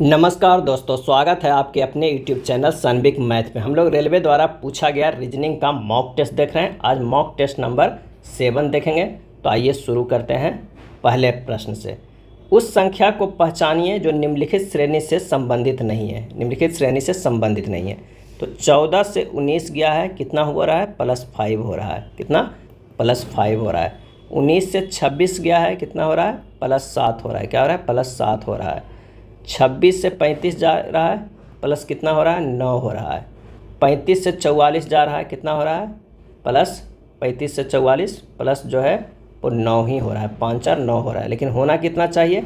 नमस्कार दोस्तों, स्वागत है आपके अपने YouTube चैनल सनबिक मैथ में। हम लोग रेलवे द्वारा पूछा गया रीजनिंग का मॉक टेस्ट देख रहे हैं। आज मॉक टेस्ट नंबर 7 देखेंगे। तो आइए शुरू करते हैं पहले प्रश्न से। उस संख्या को पहचानिए जो निम्नलिखित श्रेणी से संबंधित नहीं है। निम्नलिखित श्रेणी से संबंधित नहीं है। तो 14 से 19 गया है, कितना हो रहा है? +5 हो रहा है। कितना? +5 हो रहा है। 19 से 26 गया है, कितना हो रहा है? +7 हो रहा है। क्या हो रहा है? +7 हो रहा है। 26 से 35 जा रहा है, प्लस कितना हो रहा है? 9 हो रहा है। 35 से 44 जा रहा है, कितना हो रहा है? प्लस 35 से 44 प्लस जो है वो 9 ही हो रहा है। 5 4 9 हो रहा है। लेकिन होना कितना चाहिए?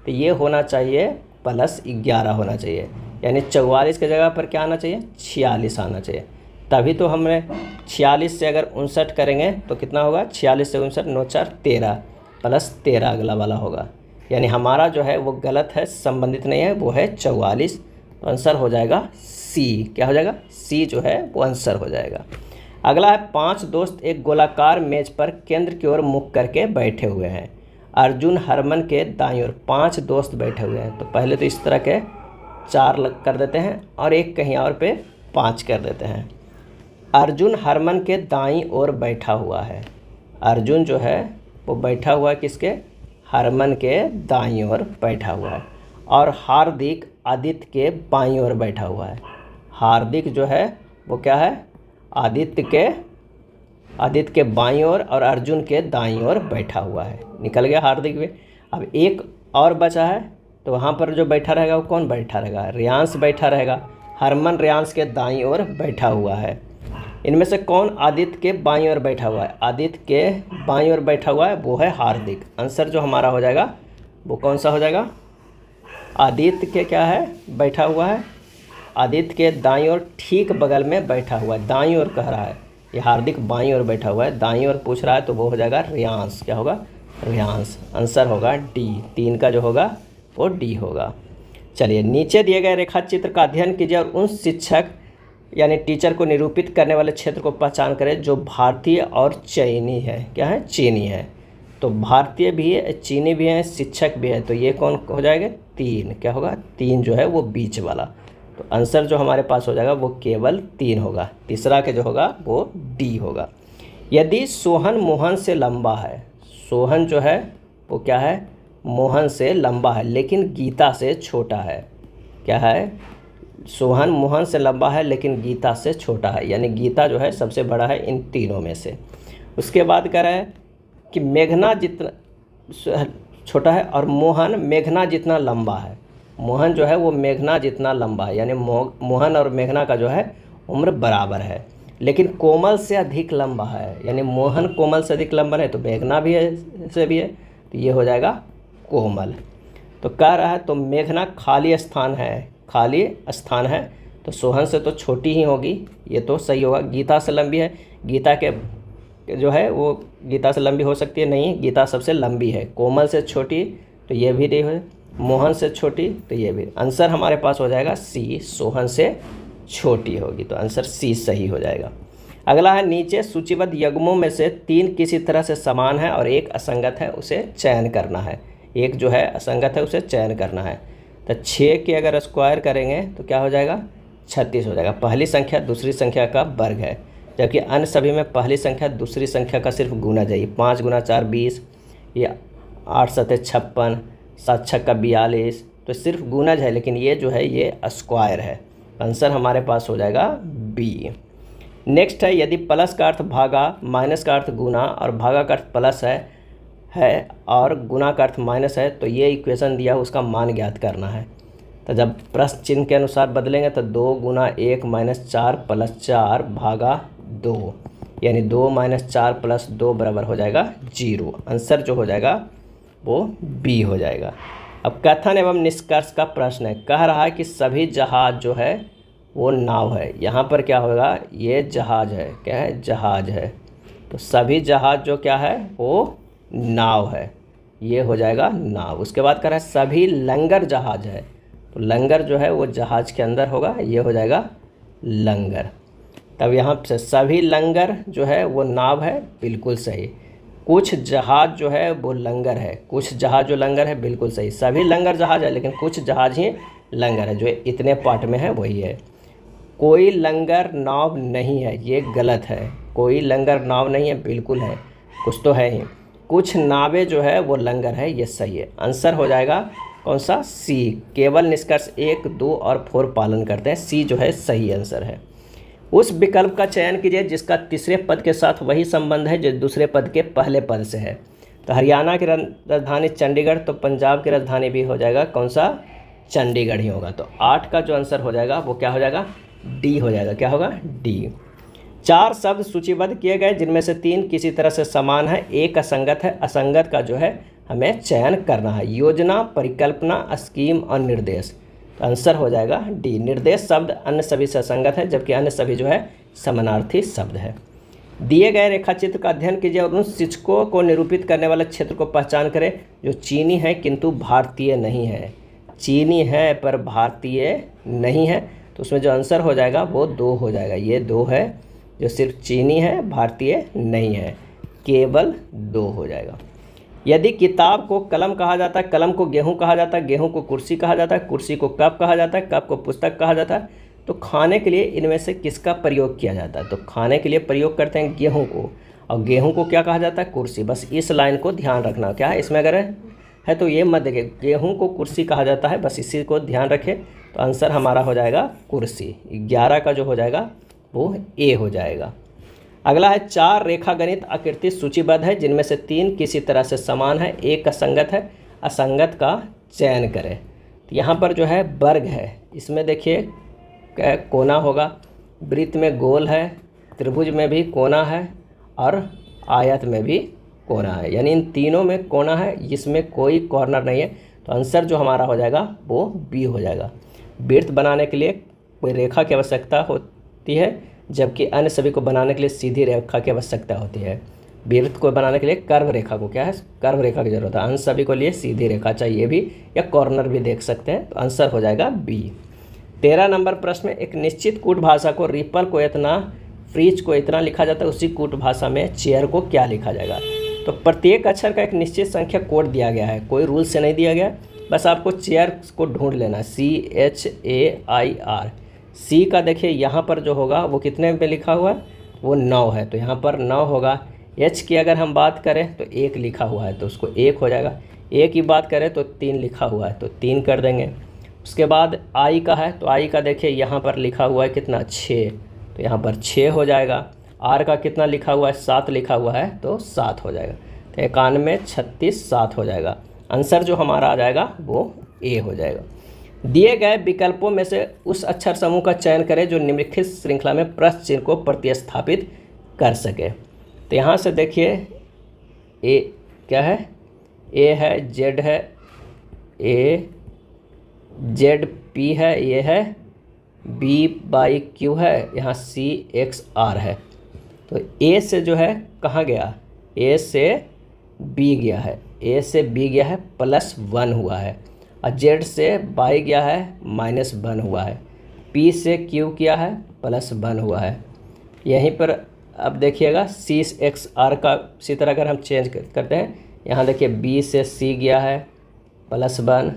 तो ये होना चाहिए +11 होना चाहिए। यानी 44 की जगह पर क्या आना चाहिए? 46 आना चाहिए। तभी तो हमने 46 से अगर 59 करेंगे तो कितना होगा? 46 से 59 9 4 13 +13 अगला वाला होगा। यानी हमारा जो है वो गलत है, संबंधित नहीं है, वो है 44। तो आंसर हो जाएगा सी। क्या हो जाएगा? सी जो है वो आंसर हो जाएगा। अगला है 5 दोस्त एक गोलाकार मेज पर केंद्र की ओर मुख करके बैठे हुए हैं। अर्जुन हरमन के दाईं ओर 5 दोस्त बैठे हुए हैं। तो पहले तो इस तरह के 4 कर देते हैं और एक कहीं और पे 5 कर देते हैं। अर्जुन हरमन के दाईं ओर बैठा हुआ है। अर्जुन जो है वो बैठा हुआ है किसके? हरमन के दाईं ओर बैठा हुआ है। और हार्दिक आदित्य के बाईं ओर बैठा हुआ है। हार्दिक जो है वो क्या है? आदित्य के बाईं ओर और अर्जुन के दाईं ओर बैठा हुआ है। निकल गया हार्दिक भी। अब एक और बचा है, तो वहाँ पर जो बैठा रहेगा वो कौन बैठा रहेगा? रियांश बैठा रहेगा। हरमन रियांश के दाईं ओर बैठा हुआ है। इनमें से कौन आदित्य के बाईं ओर बैठा हुआ है? आदित्य के बाईं ओर बैठा हुआ है वो है हार्दिक। आंसर जो हमारा हो जाएगा वो कौन सा हो जाएगा? आदित्य के क्या है? बैठा हुआ है। आदित्य के दाईं ओर ठीक बगल में बैठा हुआ है। दाईं ओर कह रहा है, ये हार्दिक बाईं ओर बैठा हुआ है। दाईं ओर पूछ रहा है तो वो हो जाएगा रियांश। क्या होगा? रियांश। आंसर होगा डी। 3 का जो होगा वो डी होगा। चलिए, नीचे दिए गए रेखा चित्र का अध्ययन कीजिए और उन शिक्षक यानी टीचर को निरूपित करने वाले क्षेत्र को पहचान करें जो भारतीय और चीनी है। क्या है? चीनी है। तो भारतीय भी है, चीनी भी है, शिक्षक भी है। तो ये कौन हो जाएगा? 3। क्या होगा? 3 जो है वो बीच वाला। तो आंसर जो हमारे पास हो जाएगा वो केवल 3 होगा। तीसरा के जो होगा वो डी होगा। यदि सोहन मोहन से लंबा है, सोहन जो है वो क्या है? मोहन से लंबा है लेकिन गीता से छोटा है। क्या है? सोहन मोहन से लंबा है लेकिन गीता से छोटा है। यानी गीता जो है सबसे बड़ा है इन तीनों में से। उसके बाद कह रहा है कि मेघना जितना छोटा है और मोहन मेघना जितना लंबा है। मोहन जो है वो मेघना जितना लंबा है। यानी मोहन और मेघना का जो है उम्र बराबर है, लेकिन कोमल से अधिक लंबा है। यानी मोहन कोमल से अधिक लंबा है तो मेघना भी है से भी है। तो ये हो जाएगा कोमल। तो कह रहा है तो मेघना खाली स्थान है, खाली स्थान है। तो सोहन से तो छोटी ही होगी, ये तो सही होगा। गीता से लंबी है, गीता के जो है वो गीता से लंबी हो सकती है? नहीं, गीता सबसे लंबी है। कोमल से छोटी तो ये भी नहीं है। मोहन से छोटी तो ये भी। आंसर हमारे पास हो जाएगा सी, सोहन से छोटी होगी। तो आंसर सी सही हो जाएगा। अगला है नीचे सूचीबद्ध युग्मों में से 3 किसी तरह से समान है और एक असंगत है, उसे चयन करना है। एक जो है असंगत है, उसे चयन करना है। तो 6 के अगर स्क्वायर करेंगे तो क्या हो जाएगा? 36 हो जाएगा। पहली संख्या दूसरी संख्या का वर्ग है, जबकि अन्य सभी में पहली संख्या दूसरी संख्या का सिर्फ गुना जाइए। 5 गुना 4 20, ये 8 सते 56, 7 छक्का 42। तो सिर्फ गुना है, लेकिन ये जो है ये स्क्वायर है। आंसर हमारे पास हो जाएगा बी। नेक्स्ट है, यदि प्लस का अर्थ भागा, माइनस का अर्थ गुना और भागा का अर्थ प्लस है और गुना का अर्थ माइनस है, तो ये इक्वेशन दिया उसका मान ज्ञात करना है। तो जब प्रश्न चिन्ह के अनुसार बदलेंगे तो 2 गुना 1 माइनस 4 प्लस 4 भागा 2, यानी 2 माइनस 4 प्लस 2 बराबर हो जाएगा 0। आंसर जो हो जाएगा वो बी हो जाएगा। अब कथन एवं निष्कर्ष का प्रश्न है। कह रहा है कि सभी जहाज जो है वो नाव है। यहाँ पर क्या होगा? ये जहाज है। क्या है? जहाज है। तो सभी जहाज जो क्या है वो नाव है। ये हो जाएगा नाव। उसके बाद कह रहा है सभी लंगर जहाज है। तो लंगर जो है वो जहाज के अंदर होगा, ये हो जाएगा लंगर। तब यहाँ से सभी लंगर जो है वो नाव है, बिल्कुल सही। कुछ जहाज जो है वो लंगर है, कुछ जहाज जो लंगर है, बिल्कुल सही। सभी लंगर जहाज है लेकिन कुछ जहाज ही लंगर है, जो इतने पार्ट में है वही है। कोई लंगर नाव नहीं है, ये गलत है। कोई लंगर नाव नहीं है, बिल्कुल है, कुछ तो है ही। कुछ नावें जो है वो लंगर है, ये सही है। आंसर हो जाएगा कौन सा? सी। केवल निष्कर्ष 1, 2 और 4 पालन करते हैं, सी जो है सही आंसर है। उस विकल्प का चयन कीजिए जिसका तीसरे पद के साथ वही संबंध है जो दूसरे पद के पहले पद से है। तो हरियाणा की राजधानी चंडीगढ़, तो पंजाब की राजधानी भी हो जाएगा कौन सा? चंडीगढ़ ही होगा। तो 8 का जो आंसर हो जाएगा वो क्या हो जाएगा? डी हो जाएगा। क्या होगा? डी। 4 शब्द सूचीबद्ध किए गए जिनमें से 3 किसी तरह से समान है, एक असंगत है। असंगत का जो है हमें चयन करना है। योजना, परिकल्पना, स्कीम और निर्देश। तो आंसर हो जाएगा डी। निर्देश शब्द अन्य सभी से असंगत है, जबकि अन्य सभी जो है समानार्थी शब्द है। दिए गए रेखाचित्र का अध्ययन कीजिए और उन शिक्षकों को निरूपित करने वाले क्षेत्र को पहचान करें जो चीनी है किंतु भारतीय नहीं है। चीनी है पर भारतीय नहीं है, तो उसमें जो आंसर हो जाएगा वो 2 हो जाएगा। ये 2 है जो सिर्फ चीनी है, भारतीय नहीं है, केवल 2 हो जाएगा। यदि किताब को कलम कहा जाता है, कलम को गेहूं कहा जाता है, गेहूं को कुर्सी कहा जाता है, कुर्सी को कप कहा जाता है, कप को पुस्तक कहा जाता है, तो खाने के लिए इनमें से किसका प्रयोग किया जाता है? तो खाने के लिए प्रयोग करते हैं गेहूं को, और गेहूं को क्या कहा जाता है? कुर्सी। बस इस लाइन को ध्यान रखना। क्या है इसमें अगर है तो ये मत देखिए, गेहूं को कुर्सी कहा जाता है, बस इसी को ध्यान रखें। तो आंसर हमारा हो जाएगा कुर्सी। 11 का जो हो जाएगा वो ए हो जाएगा। अगला है 4 रेखागणित आकृति सूचीबद्ध है जिनमें से 3 किसी तरह से समान है, एक असंगत है। असंगत का चयन करें। तो यहाँ पर जो है वर्ग है, इसमें देखिए कोना होगा, वृत्त में गोल है, त्रिभुज में भी कोना है और आयत में भी कोना है, यानी इन तीनों में कोना है, इसमें कोई कॉर्नर नहीं है। तो आंसर जो हमारा हो जाएगा वो बी हो जाएगा। वृत्त बनाने के लिए कोई रेखा की आवश्यकता होती है, जबकि अन्य सभी को बनाने के लिए सीधी रेखा की आवश्यकता होती है। वृत्त को बनाने के लिए कर्व रेखा को क्या है? कर्व रेखा की जरूरत है। अन्य सभी को लिए सीधी रेखा चाहिए भी, या कॉर्नर भी देख सकते हैं। तो आंसर हो जाएगा बी। 13 नंबर प्रश्न में एक निश्चित कूट भाषा को रिपल को इतना, फ्रीज को इतना लिखा जाता है, उसी कूट भाषा में चेयर को क्या लिखा जाएगा? तो प्रत्येक अक्षर का एक निश्चित संख्या कोड दिया गया है, कोई रूल से नहीं दिया गया, बस आपको चेयर को ढूंढ लेना है। CHAIR। सी का देखिए यहाँ पर जो होगा वो कितने पे लिखा हुआ है? वो 9 है, तो यहाँ पर 9 होगा। एच की अगर हम बात करें तो 1 लिखा हुआ है, तो उसको 1 हो जाएगा। ए की बात करें तो 3 लिखा हुआ है, तो 3 कर देंगे। उसके बाद आई का है, तो आई का देखिए यहाँ पर लिखा हुआ है कितना? 6, तो यहाँ पर 6 हो जाएगा। आर का कितना लिखा हुआ है? 7 लिखा हुआ है, तो 7 हो जाएगा। तो 91, 36, 7 हो जाएगा। आंसर जो हमारा आ जाएगा वो ए हो जाएगा। दिए गए विकल्पों में से उस अक्षर समूह का चयन करें जो निम्नलिखित श्रृंखला में प्रश्न चिन्ह को प्रतिस्थापित कर सके। तो यहाँ से देखिए ए क्या है? ए है, जेड है, ए जेड पी है, ये है बी बाई क्यू है, यहाँ सी एक्स आर है। तो ए से जो है कहाँ गया? ए से बी गया है, ए से बी गया है +1 हुआ है, और जेड से बाई गया है -1 हुआ है, पी से क्यू किया है +1 हुआ है। यहीं पर अब देखिएगा सी एक्स आर का इसी तरह अगर हम चेंज करते हैं, यहाँ देखिए बी से सी गया है +1,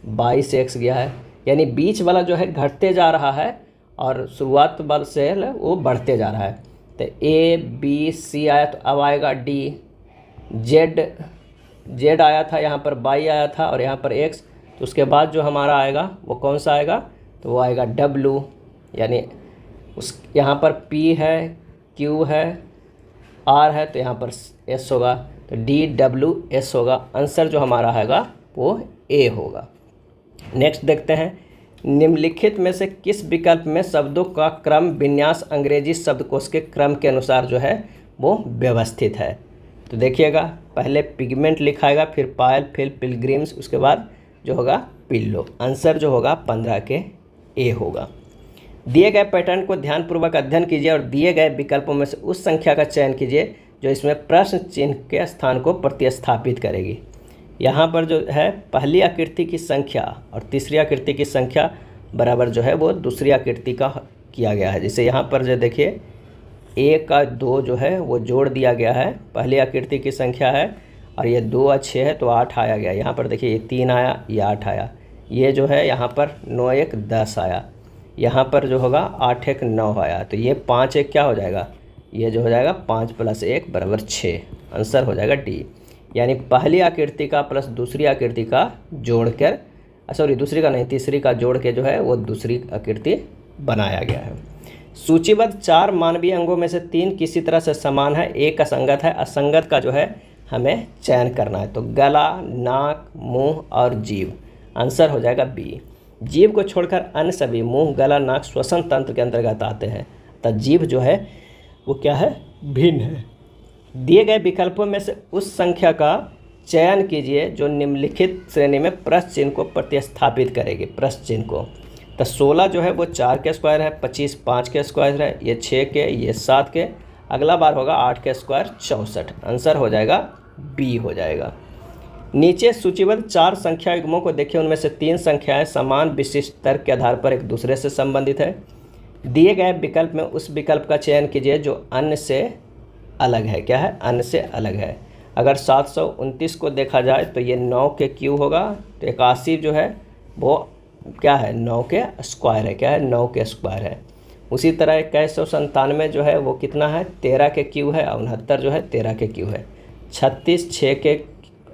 बाई से एक्स गया है, यानी बीच वाला जो है घटते जा रहा है और शुरुआत वाला से वो बढ़ते जा रहा है। तो ए बी सी आया, तो अब आएगा डी। जेड आया था, यहाँ पर बाई आया था और यहाँ पर एक्स, तो उसके बाद जो हमारा आएगा वो कौन सा आएगा? तो वो आएगा डब्लू, यानी उस यहाँ पर पी है, क्यू है, आर है, तो यहाँ पर एस होगा, तो DWS होगा। आंसर जो हमारा आएगा वो ए होगा। नेक्स्ट देखते हैं, निम्नलिखित में से किस विकल्प में शब्दों का क्रम विन्यास अंग्रेजी शब्दकोश के क्रम के अनुसार जो है वो व्यवस्थित है? तो देखिएगा पहले पिगमेंट लिखाएगा, फिर पायल, फिर पिलग्रिम्स, उसके बाद जो होगा पिल्लो। आंसर जो होगा 15 के ए होगा। दिए गए पैटर्न को ध्यानपूर्वक अध्ययन कीजिए और दिए गए विकल्पों में से उस संख्या का चयन कीजिए जो इसमें प्रश्न चिन्ह के स्थान को प्रतिस्थापित करेगी। यहाँ पर जो है पहली आकृति की संख्या और तीसरी आकृति की संख्या बराबर जो है वो दूसरी आकृति का किया गया है। जैसे यहाँ पर जो देखिए ए का 2 जो है वो जोड़ दिया गया है, पहली आकृति की संख्या है, और ये 2 और 6 है तो 8 आया गया। यहाँ पर देखिए ये 3 आया, ये 8 आया। ये जो है यहाँ पर 9 1 10 आया, यहाँ पर जो होगा 8 1 9 आया, तो ये 5 1 क्या हो जाएगा, ये जो हो जाएगा 5 + 1 = 6। आंसर हो जाएगा डी। यानी पहली आकृति का प्लस दूसरी आकृति का जोड़कर, सॉरी दूसरी का नहीं, तीसरी का जोड़ के जो है वो दूसरी आकृति बनाया गया है। सूचीबद्ध 4 मानवीय अंगों में से 3 किसी तरह से समान है, एक असंगत है। असंगत का जो है हमें चयन करना है, तो गला, नाक, मुंह और जीभ। आंसर हो जाएगा बी। जीभ को छोड़कर अन्य सभी मुंह, गला, नाक श्वसन तंत्र के अंतर्गत आते हैं, तो जीभ जो है वो क्या है, भिन्न है। दिए गए विकल्पों में से उस संख्या का चयन कीजिए जो निम्नलिखित श्रेणी में प्रश्न चिन्ह को प्रतिस्थापित करेगी। प्रश्न चिन्ह को, तो 16 जो है वो 4 के स्क्वायर है, 25 5 के स्क्वायर है, ये 6 के, ये 7 के, अगला बार होगा 8 के स्क्वायर 64। आंसर हो जाएगा बी हो जाएगा। नीचे सूचीबद्ध 4 संख्या युग्मों को देखिए, उनमें से 3 संख्याएं समान विशिष्ट तर्क के आधार पर एक दूसरे से संबंधित है। दिए गए विकल्प में उस विकल्प का चयन कीजिए जो अन्य से अलग है। क्या है, अन्य से अलग है। अगर 729 को देखा जाए तो ये 9 के क्यूब होगा, तो 81 जो है वो क्या है, 9 के स्क्वायर है। क्या है, 9 के स्क्वायर है। उसी तरह 2197 जो है वो कितना है, 13 के क्यूब है। 69 जो है 13 के क्यूब है। 36 6 के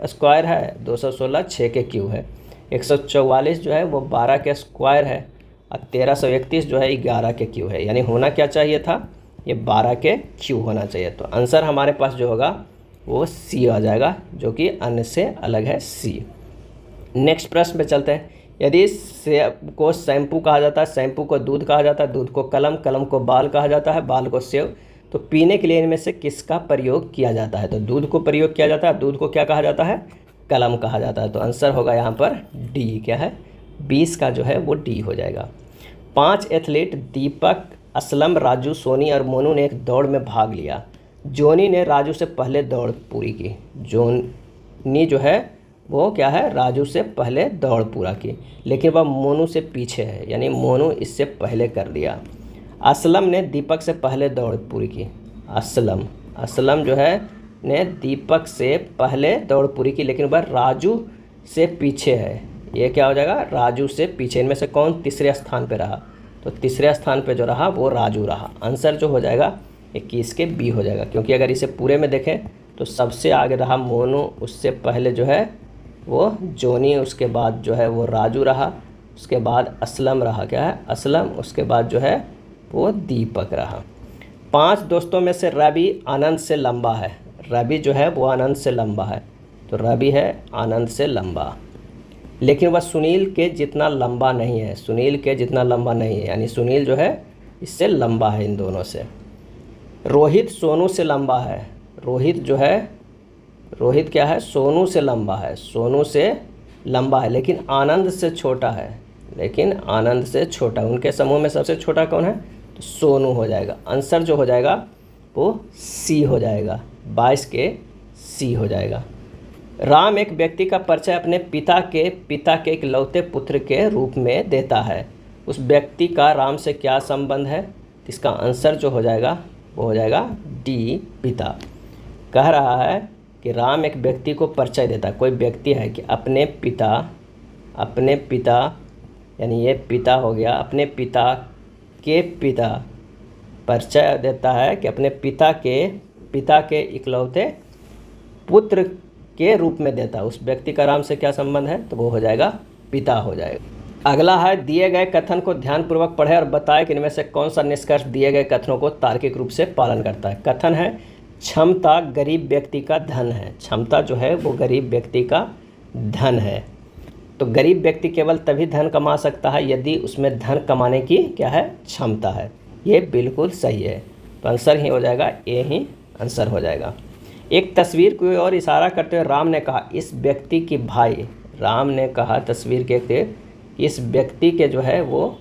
स्क्वायर है। 216 6 के क्यूब है। 144 जो है वो 12 के स्क्वायर है, और 1331 जो है 11 के क्यूब है। यानी होना क्या चाहिए था, ये 12 के क्यूब होना चाहिए। तो आंसर हमारे पास जो होगा वो सी आ जाएगा, जो कि अन्य से अलग है, सी। नेक्स्ट प्रश्न पे चलते हैं। यदि सेब को शैम्पू कहा जाता है, शैम्पू को दूध कहा जाता है, दूध को कलम, कलम को बाल कहा जाता है, बाल को सेव, तो पीने के लिए इनमें से किसका प्रयोग किया जाता है। तो दूध को प्रयोग किया जाता है, दूध को क्या कहा जाता है, कलम कहा जाता है। तो आंसर होगा यहाँ पर डी। क्या है, 20 का जो है वो डी हो जाएगा। 5 एथलीट दीपक, असलम, राजू, सोनी और मोनू ने एक दौड़ में भाग लिया। जोनी ने राजू से पहले दौड़ पूरी की। जोनी जो है वो क्या है, राजू से पहले दौड़ पूरा की, लेकिन वह मोनू से पीछे है, यानी मोनू इससे पहले कर दिया। असलम ने दीपक से पहले दौड़ पूरी की। असलम जो है ने दीपक से पहले दौड़ पूरी की, लेकिन वह राजू से पीछे है। ये क्या हो जाएगा, राजू से पीछे। इनमें से कौन तीसरे स्थान पे रहा, तो तीसरे स्थान पे जो रहा वो राजू रहा। आंसर जो हो जाएगा 21 के बी हो जाएगा, क्योंकि अगर इसे पूरे में देखें तो सबसे आगे रहा मोनू, उससे पहले जो है वो जोनी, उसके बाद जो है वो राजू रहा, उसके बाद असलम रहा। क्या है, असलम, उसके बाद जो है वो दीपक रहा। 5 दोस्तों में से रवि आनंद से लंबा है। रवि जो है वो आनंद से लंबा है, तो रवि है आनंद से लंबा, लेकिन वह सुनील के जितना लंबा नहीं है। सुनील के जितना लंबा नहीं है, यानी सुनील जो है इससे लंबा है इन दोनों से। रोहित सोनू से लंबा है। रोहित जो है, रोहित क्या है, सोनू से लंबा है। सोनू से लंबा है, लेकिन आनंद से छोटा है। लेकिन आनंद से छोटा, उनके समूह में सबसे छोटा कौन है, तो सोनू हो जाएगा। आंसर जो हो जाएगा वो सी हो जाएगा, 22 के सी हो जाएगा। राम एक व्यक्ति का परिचय अपने पिता के इकलौते पुत्र के रूप में देता है। उस व्यक्ति का राम से क्या संबंध है। इसका आंसर जो हो जाएगा वो हो जाएगा डी, पिता। कह रहा है कि राम एक व्यक्ति को परिचय देता है, कोई व्यक्ति है कि अपने पिता यानी ये पिता हो गया, अपने पिता के परिचय देता है कि अपने पिता के इकलौते पुत्र के रूप में देता है। उस व्यक्ति का राम से क्या संबंध है, तो वो हो जाएगा पिता हो जाएगा। अगला है, दिए गए कथन को ध्यानपूर्वक पढ़ें और बताएं कि इनमें से कौन सा निष्कर्ष दिए गए कथनों को तार्किक रूप से पालन करता है। कथन है, क्षमता गरीब व्यक्ति का धन है। क्षमता जो है वो गरीब व्यक्ति का धन है। तो गरीब व्यक्ति केवल तभी धन कमा सकता है यदि उसमें धन कमाने की क्या है, क्षमता है। ये बिल्कुल सही है, तो आंसर ही हो जाएगा ए ही आंसर हो जाएगा। एक तस्वीर की ओर इशारा करते हुए राम ने कहा, इस व्यक्ति की भाई, राम ने कहा तस्वीर के इस व्यक्ति के जो है वो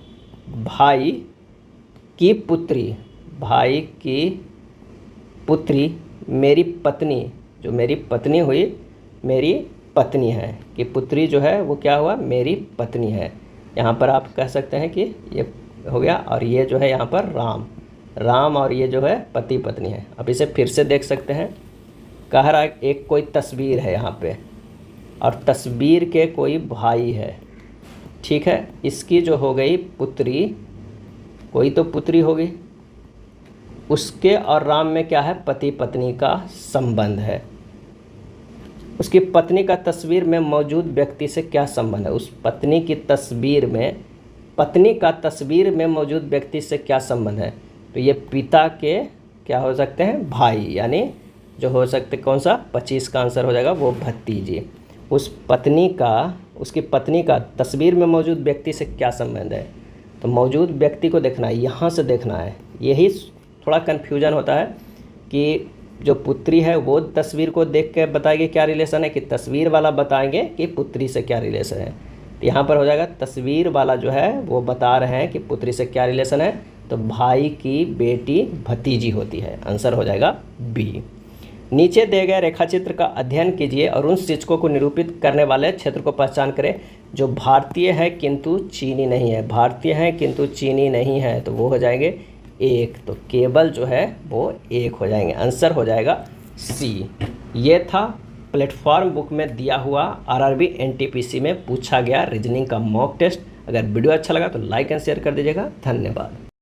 भाई की पुत्री मेरी पत्नी, जो मेरी पत्नी हुई मेरी पत्नी है, कि पुत्री जो है वो क्या हुआ, मेरी पत्नी है। यहाँ पर आप कह सकते हैं कि ये हो गया, और ये जो है यहाँ पर राम और ये जो है पति पत्नी है। अब इसे फिर से देख सकते हैं। कह रहा है एक कोई तस्वीर है यहाँ पे, और तस्वीर के कोई भाई है, ठीक है। इसकी जो हो गई पुत्री, कोई तो पुत्री होगी, उसके और राम में क्या है, पति पत्नी का संबंध है। उसकी पत्नी का तस्वीर में मौजूद व्यक्ति से क्या संबंध है, उस पत्नी की तस्वीर में, पत्नी का तस्वीर में मौजूद व्यक्ति से क्या संबंध है। तो ये पिता के क्या हो सकते हैं, भाई, यानी जो हो सकते कौन सा, 25 का आंसर हो जाएगा वो भतीजी। उस पत्नी का, उसकी पत्नी का तस्वीर में मौजूद व्यक्ति से क्या संबंध है। तो मौजूद व्यक्ति को देखना है, यहाँ से देखना है। यही थोड़ा कन्फ्यूजन होता है कि जो पुत्री है वो तस्वीर को देख के बताएंगे क्या रिलेशन है, कि तस्वीर वाला बताएंगे कि पुत्री से क्या रिलेशन है। तो यहाँ पर हो जाएगा तस्वीर वाला जो है वो बता रहे हैं कि पुत्री से क्या रिलेशन है, तो भाई की बेटी भतीजी होती है। आंसर हो जाएगा बी। नीचे दिए गए रेखाचित्र का अध्ययन कीजिए और उन सूचकों को निरूपित करने वाले क्षेत्र को पहचान करें जो भारतीय है किंतु चीनी नहीं है। भारतीय है किंतु चीनी नहीं है, तो वो हो जाएंगे 1, तो केवल जो है वो 1 हो जाएंगे। आंसर हो जाएगा सी। ये था प्लेटफॉर्म बुक में दिया हुआ आरआरबी एनटीपीसी में पूछा गया रीजनिंग का मॉक टेस्ट। अगर वीडियो अच्छा लगा तो लाइक एंड शेयर कर दीजिएगा। धन्यवाद।